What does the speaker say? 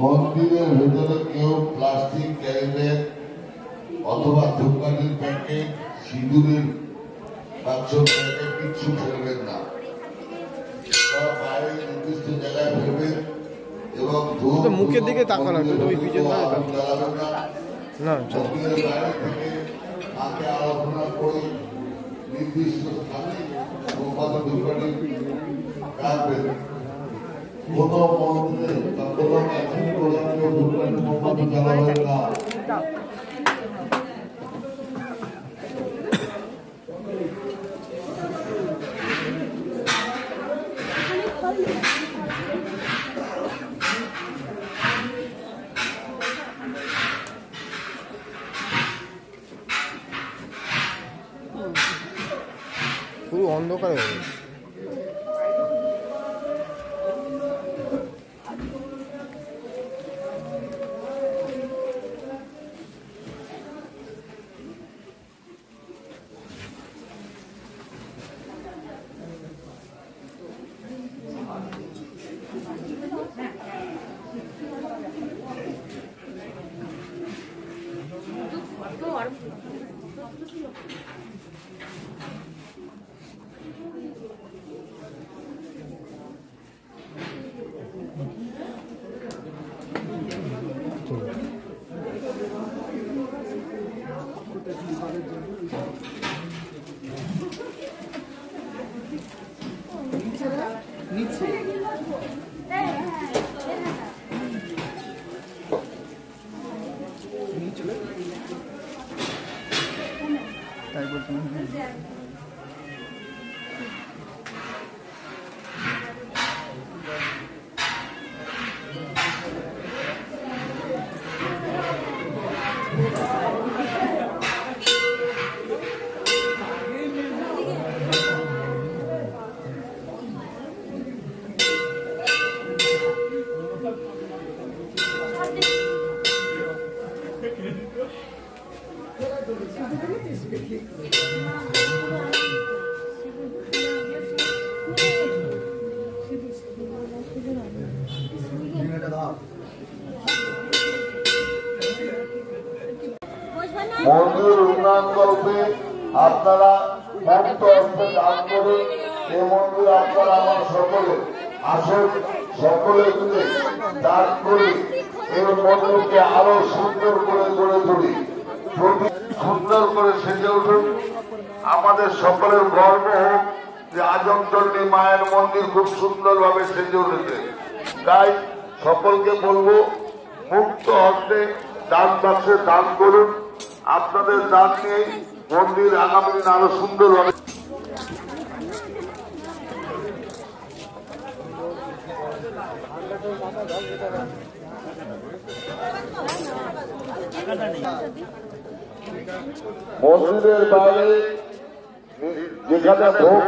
মন্দিরের ভেতরে কেউ প্লাস্টিক ক্যারিব্যাগ অথবা ধূপকাঠির প্যাকেট, সিঁদুরের বাক্স প্যাকেট কিছু ফেলবেন না। বাইরে নির্দিষ্ট জায়গায় ফেলবেন এবং মুখের দিকে তাকানো ওই পিছন জ্বালাবেন না। মন্দিরের বাইরে থেকে মাকে আরাধনা করে নির্দিষ্ট স্থানে ধূপকাঠি রাখবেন। কোন মন্দিরে বা কোন কাছের প্রধানকে ধূপকাঠি মোমবাতি জ্বালাবেন না। পুরো অন্ধকার হয়ে গেছে। তাই বলছি। মন্দির উন্নয়ন কল্পে আপনারা মুক্ত হস্তে দান করুন। এই মন্দির আপনারা আমার সকলে আসুন, সকলে মিলে দান করি এই মন্দিরকে আরো সুন্দর করে গড়ে তুলি, সুন্দর করে সেজে উঠুন। আমাদের সকলের গর্ব হোক যে আজমচণ্ডী মায়ের মন্দির খুব সুন্দর ভাবে সেজে উঠেছে। তাই সকলকে বলবো মুক্ত হস্তে দান বাক্সে দান করুন। আপনাদের দান নিয়ে মন্দির আগামী দিন আরো সুন্দর হবে। মন্দিরের বাইরে যেখানে ভোগ